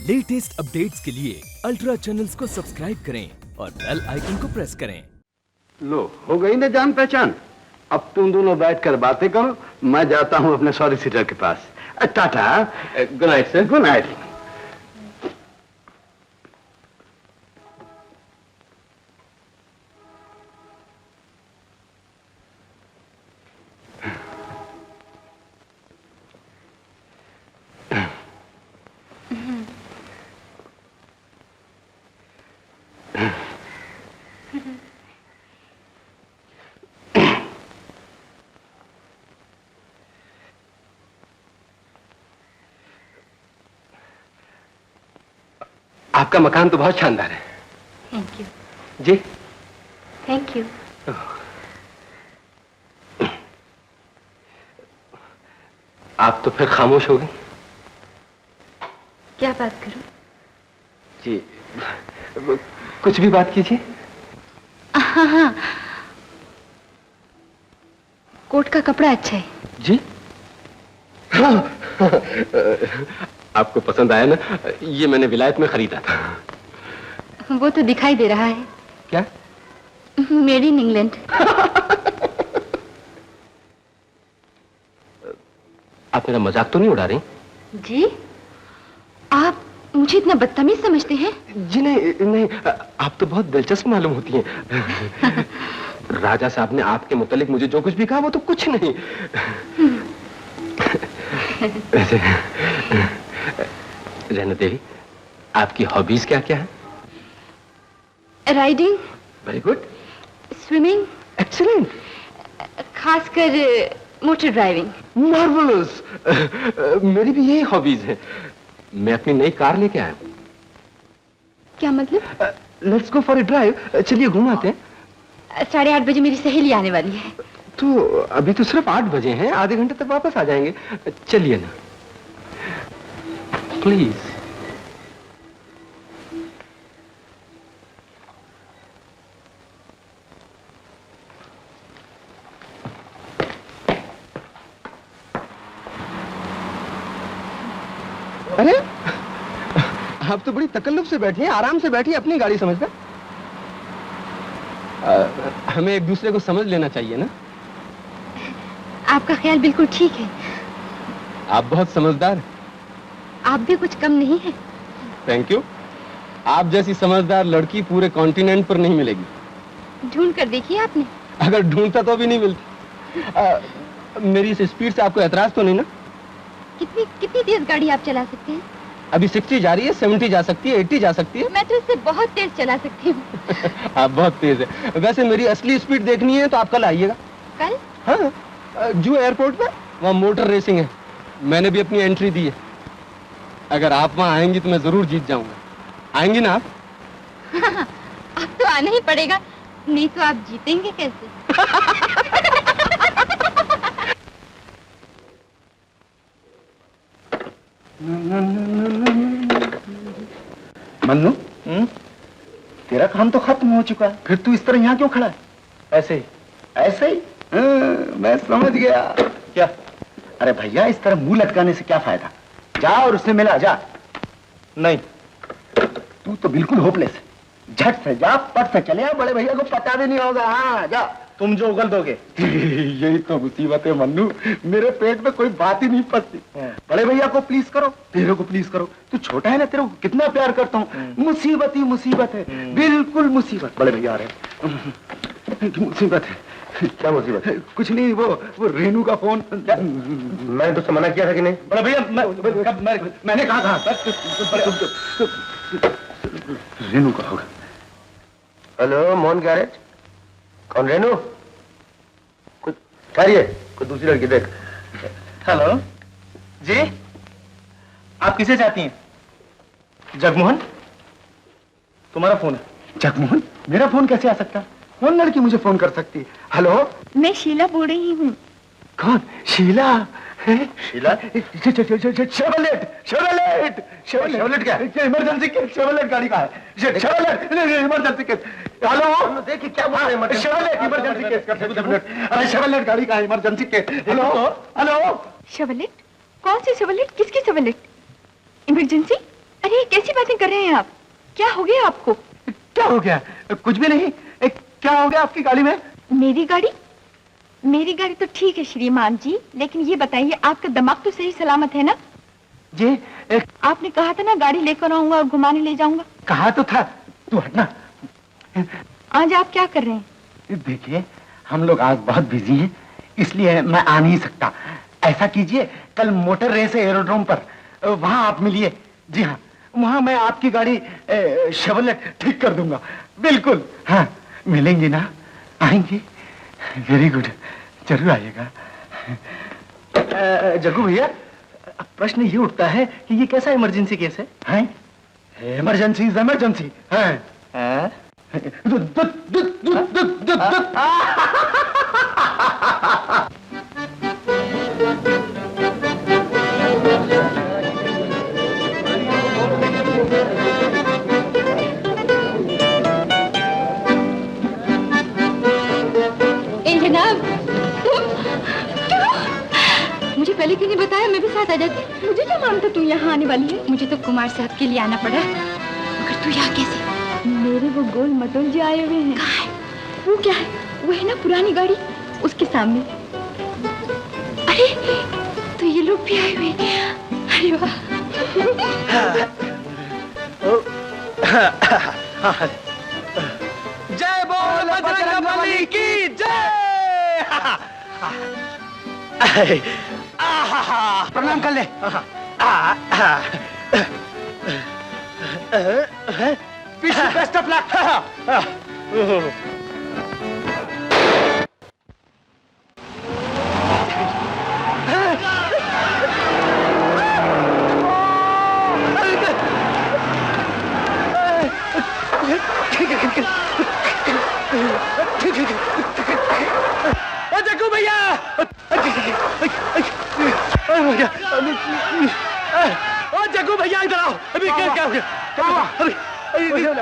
Latest updates के लिए ultra channels को सब्सक्राइब करें और बेल आइकन को प्रेस करें। लो, हो गई ना जान पहचान। अब तुम दोनों बैठकर बातें करो, मैं जाता हूँ अपने सॉलिसिटर के पास। Tata. Good night sir. Good night. आपका मकान तो बहुत शानदार है। Thank you. जी थैंक यू। आप तो फिर खामोश हो गई। क्या बात करूं? जी कुछ भी बात कीजिए। हाँ हाँ, कोट का कपड़ा अच्छा है। जी आपको पसंद आया ना? ये मैंने विलायत में खरीदा था। वो तो दिखाई दे रहा है। क्या? Made in England. आप मेरा मजाक तो नहीं उड़ा रही? जी, आप मुझे इतना बदतमीज समझते हैं? जी नहीं नहीं, आप तो बहुत दिलचस्प मालूम होती हैं। राजा साहब ने आपके मुतालिक मुझे जो कुछ भी कहा वो तो कुछ नहीं। वैसे रहना देवी, आपकी हॉबीज क्या क्या है? Riding. Very good. Swimming. Excellent. खासकर मोटर ड्राइविंग। मार्वलस। मेरी भी यही हॉबीज है। मैं अपनी नई कार लेके आया हूं। क्या मतलब? Let's go for a drive. चलिए घुमाते हैं। 8:30 बजे मेरी सहेली आने वाली है। तो अभी तो सिर्फ 8 बजे हैं, आधे घंटे तक वापस आ जाएंगे। चलिए ना प्लीज। अरे आप तो बड़ी तकल्लुफ से बैठी हैं, आराम से बैठी अपनी गाड़ी समझकर। हमें एक दूसरे को समझ लेना चाहिए ना। आपका ख्याल बिल्कुल ठीक है। आप बहुत समझदार हैं। आप भी कुछ कम नहीं है। Thank you. आप जैसी समझदार लड़की पूरे कॉन्टिनेंट पर नहीं मिलेगी। ढूंढ कर देखिए आपने? अगर ढूंढता तो भी नहीं मिलती। मेरी इस स्पीड से आपको एतराज तो नहीं ना? कितनी तेज गाड़ी आप चला सकते हैं? अभी 60 जा रही है, 70 जा सकती है, 80 जा सकती है। मैं तो इससे बहुत तेज चला सकती हूँ। आप बहुत तेज है। वैसे मेरी असली स्पीड देखनी है तो आप कल आइएगा। कल? हाँ, जू एयरपोर्ट पर वहाँ मोटर रेसिंग है। मैंने भी अपनी एंट्री दी है। अगर आप वहाँ आएंगी तो मैं जरूर जीत जाऊंगा। आएंगी ना आप? हाँ, अब तो आना ही पड़ेगा, नहीं तो आप जीतेंगे कैसे? मन्नू, तेरा काम तो खत्म हो चुका है, फिर तू इस तरह यहाँ क्यों खड़ा है? ऐसे ही। ऐसे ही? मैं समझ गया। क्या? अरे भैया, इस तरह मुंह लटकाने से क्या फायदा? जा और उससे मिला जा। नहीं, तू तो बिल्कुल होपलेस है। झट से जा, पट से चले आ, बड़े भैया को पता भी नहीं होगा। हाँ जा। तुम जो उगल दोगे। यही तो मुसीबत है मन्नू, मेरे पेट में कोई बात ही नहीं फंसती। बड़े भैया को प्लीज करो, तेरे को प्लीज करो। तू छोटा है ना, तेरे को कितना प्यार करता हूँ। मुसीबत ही मुसीबत है, बिल्कुल मुसीबत। बड़े भैया आ रहे। मुसीबत है। क्या मुसीबत? कुछ नहीं, वो रेनू का फोन। मैंने तो मना किया था कि नहीं? बड़े भैया मैंने कहा था रेनू का होगा। हेलो मोहन गैरेज, कौन? रेनू? कुछ खैरिए? कोई दूसरी लड़की देख। हेलो जी, आप किसे चाहती हैं? जगमोहन, तुम्हारा फोन है। जगमोहन? मेरा फोन कैसे आ सकता? कौन लड़की मुझे फोन कर सकती है? हेलो, मैं शीला बोल रही हूँ। कौन? शीला? शीला? शेवलेट। शेवलेट क्या है? इमरजेंसी केस, शेवलेट गाड़ी का है। Chevrolet emergency case. हेलो, देखिए क्या बोल रहे हैं? Chevrolet emergency case. अरे शेवलेट गाड़ी का है, emergency case. Hello hello. Chevrolet? कौन सी शेवलेट? किसकी शेवलेट? इमरजेंसी? अरे कैसी बातें कर रहे हैं आप? क्या हो गया आपको? क्या हो गया? कुछ भी नहीं। क्या हो गया आपकी गाड़ी में? मेरी गाड़ी? मेरी गाड़ी तो ठीक है श्रीमान जी, लेकिन ये बताइए आपका दिमाग तो सही सलामत है ना? जी आपने कहा था ना गाड़ी लेकर आऊंगा और घुमाने ले जाऊंगा। कहा तो था। तू हटना। आज आप क्या कर रहे हैं? देखिए हम लोग आज बहुत बिजी हैं, इसलिए मैं आ नहीं सकता। ऐसा कीजिए कल मोटर रेस एरोड्रोम पर, वहां आप मिलिए। जी हाँ, वहां मैं आपकी गाड़ी शेवरलेट ठीक कर दूंगा। बिल्कुल हाँ, मिलेंगे ना? आएंगे? वेरी गुड, जरूर आइएगा। जग्गू भैया, प्रश्न ये उठता है कि ये कैसा इमरजेंसी केस है? इमरजेंसी इज इमरजेंसी है। जनाब, मुझे पहले क्यों नहीं बताया? मैं भी साथ आ जाती। मुझे क्या मालूम था तू यहाँ आने वाली है? मुझे तो कुमार साहब के लिए आना पड़ा, मगर तू यहाँ कैसे? मेरे वो गोल मटोल जी आए हुए हैं। कहाँ है? वो क्या है? वो है ना पुरानी गाड़ी, उसके सामने। अरे तो ये लोग भी आए हुए हैं। अरे वाह। जय बोल बजरंगबली की जय। प्रणाम कर ले। Best of luck. जग्गू भैया, जग्गू भैया इधर आओ। अभी क्या हो गया?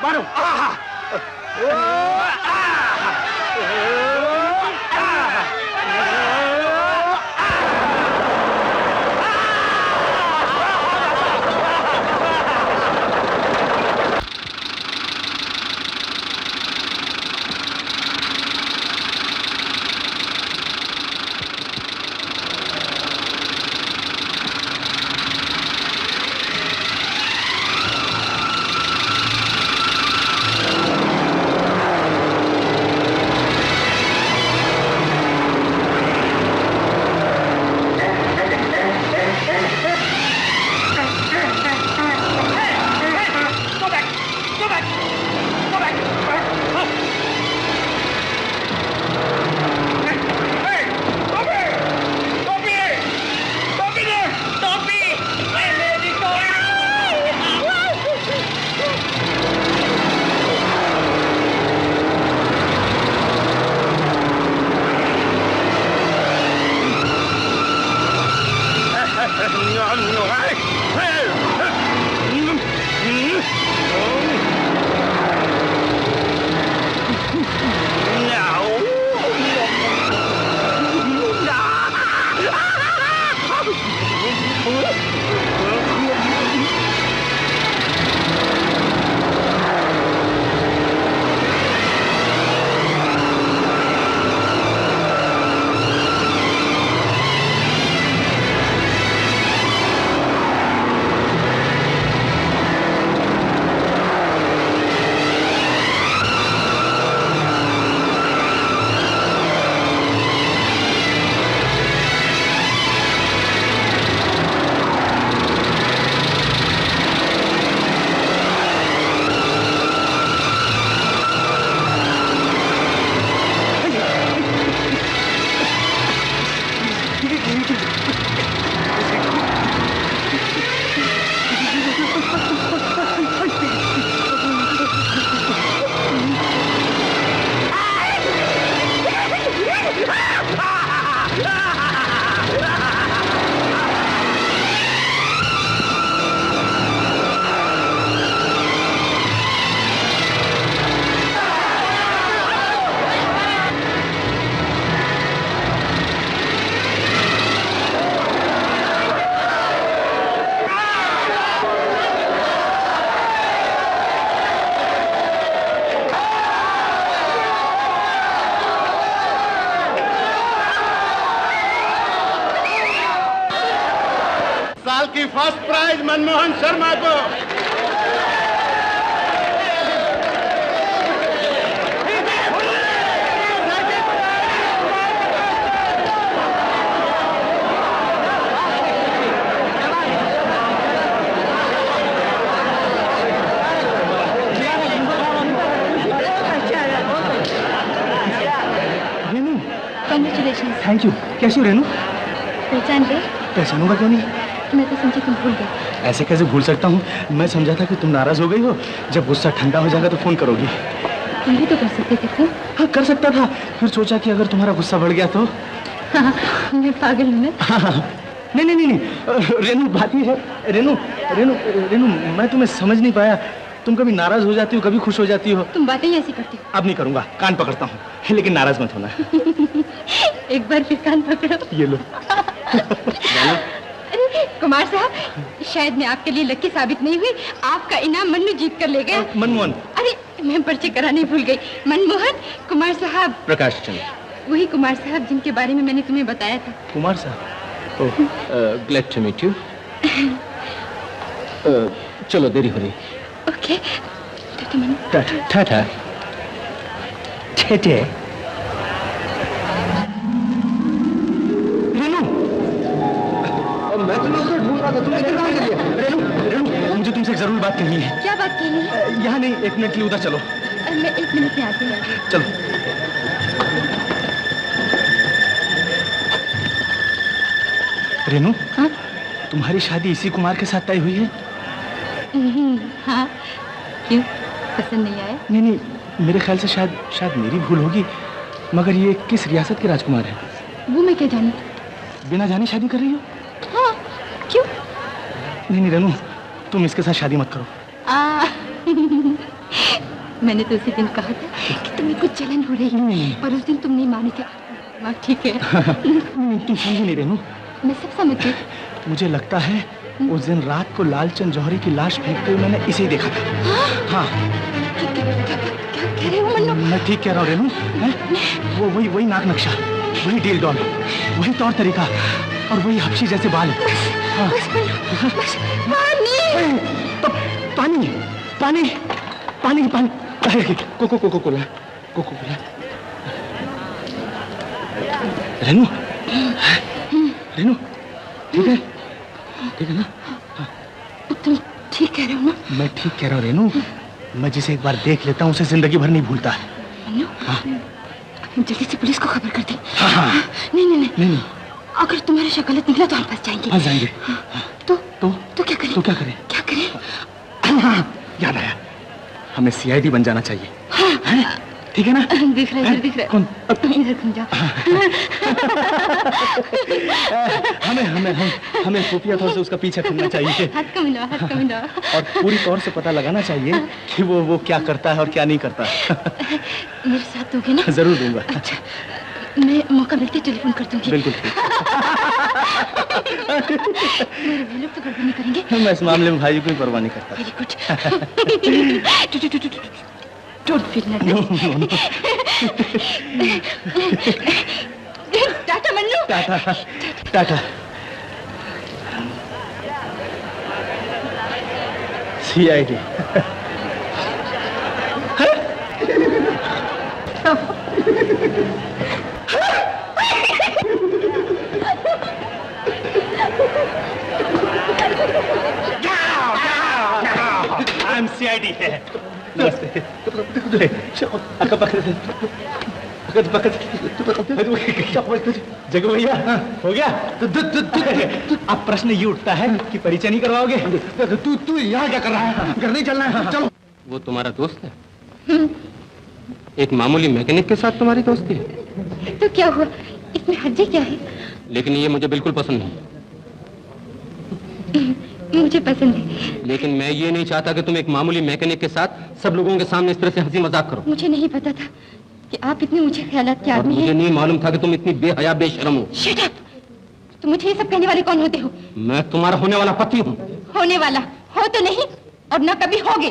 मारो। जबकि फर्स्ट प्राइज मनमोहन शर्मा को। Congratulations. Thank you. कैसी हो रेनू? पहचान गए? पहचानूंगा क्यों नहीं? मैं तो समझी तुम भूल गए। ऐसे कैसे भूल सकता हूँ? मैं समझा था कि तुम नाराज हो गई हो, जब गुस्सा ठंडा हो जाएगा तो फोन करोगी। तुम भी तो कर सकते थे फोन। हाँ कर सकता था, फिर सोचा कि अगर तुम्हारा गुस्सा बढ़ गया तो। हाँ, मैं पागल हूँ ना। हाँ, नहीं रेनू बात ही है। रेनू रेनू रेनू मैं तुम्हें समझ नहीं पाया। तुम कभी नाराज हो जाती हो, कभी खुश हो जाती हो। तुम बातें ही ऐसी करती हो। अब नहीं करूंगा, कान पकड़ता हूँ, लेकिन नाराज मत होना। एक बार फिर कान पकड़ो। ये लो। अरे कुमार साहब, शायद मैं आपके लिए लकी साबित नहीं हुई। आपका इनाम मन्नू जीत कर ले गया। मनमोहन। अरे मैं पर्चे कराने भूल गई। मनमोहन, कुमार साहब। प्रकाश चंद्र। वही कुमार साहब जिनके बारे में मैंने तुम्हें बताया था। कुमार साहब। ओह, ग्लैड टू मीट यू। चलो देरी हो रही। ओके, तो मन्नू। टाटा। ठेठे। रेनू, मैं तुम्हें उसे ढूंढ रहा था, तुमने कहाँ कर लिया? रेनू मुझे तुमसे जरूर बात करनी है। क्या बात कहनी है? यहाँ नहीं, 1 मिनट के लिए उधर चलो। मैं 1 मिनट में आती हूँ। चलो। रेनू, हाँ? तुम्हारी शादी इसी कुमार के साथ तय हुई है? हाँ, क्यों? पसंद नहीं आया? नहीं, मेरे ख्याल से शायद मेरी भूल होगी, मगर ये किस रियासत के राजकुमार है? वो मैं क्या जानू? बिना जाने शादी कर रही हो? हाँ, क्यों? नहीं रेनू, तुम इसके साथ शादी मत करो। मैंने तो उसी दिन कहा था कि तुम्हें कुछ जलन हो रही है, और उस दिन तुम नहीं माने थे। हाँ, ठीक है। तुम समझी नहीं रेनू। मैं सब समझ गई। मुझे लगता है उस दिन रात को लालचंद जौहरी की लाश फेंकते हुए मैंने इसे ही देखा था। हाँ। क्या कह रहे हो मन्नू? मैं ठीक कह रहा हूँ रेनू, हैं? वो वही नाक नक्शा, वही डील डॉल, वही तौर तरीका और वही हफ्सी जैसे बाल। हाँ। बस, पानी। तो पानी पानी पानी पानी कोकोला रेनू, रेनू ठीक है ना? तुम ठीक कह रहे हो ना? मैं ठीक कह रहा हूँ रेनू। मैं जिसे एक बार देख लेता हूँ उसे जिंदगी भर नहीं भूलता। मन्नू, जल्दी से पुलिस को खबर कर दे। हाँ। नहीं। अगर तुम्हारा शक गलत निकला तो हम फंस जाएंगे। तो क्या करें? क्या करें? याद आया, हमें सीआईडी बन जाना चाहिए। हाँ। ठीक है ना? दिख रहा है। कौन? इधर घूम जाओ। हमें खुफिया तौर से उसका पीछा करना चाहिए। हाथ का मिलाओ। और पूरी तौर से पता लगाना चाहिए कि वो क्या करता है और क्या नहीं करता। मेरे साथ दोगे ना? जरूर दूंगा। अच्छा, मैं मौका मिलते टेलीफोन कर दूंगी। बिल्कुल। मेरे भाई लोग तो गड़बड़ नहीं करेंगे। मैं इस मामले में भाई कोई परवाह नहीं करता। Very good. Don't feel nervous. No. Tata Mannu. Tata. CID. I'm CID है। नमस्ते। जगह भैया, हो गया? अब प्रश्न ये उठता है कि परिचय नहीं करवाओगे? तू यहाँ क्या कर रहा है? घर नहीं चलना है? चलो। वो तुम्हारा दोस्त है? एक मामूली मैकेनिक के साथ तुम्हारी दोस्ती है? तो क्या हुआ? इसमें हर्जी क्या है? लेकिन ये मुझे बिल्कुल पसंद नहीं। मुझे पसंद है। लेकिन मैं ये नहीं चाहता कि तुम एक मामूली मैकेनिक के साथ सब लोगों के सामने इस तरह से हंसी मजाक करो। मुझे नहीं पता था कि आप इतने ऊंचे ख्यालात के और आदमी हैं। मुझे नहीं मालूम था कि तुम इतनी बेहया बेशरम हो। Shut up! तुम मुझे ये सब कहने वाले कौन होते हो? मैं तुम्हारा होने वाला पति हूँ। होने वाला हो तो नहीं और न कभी होगे।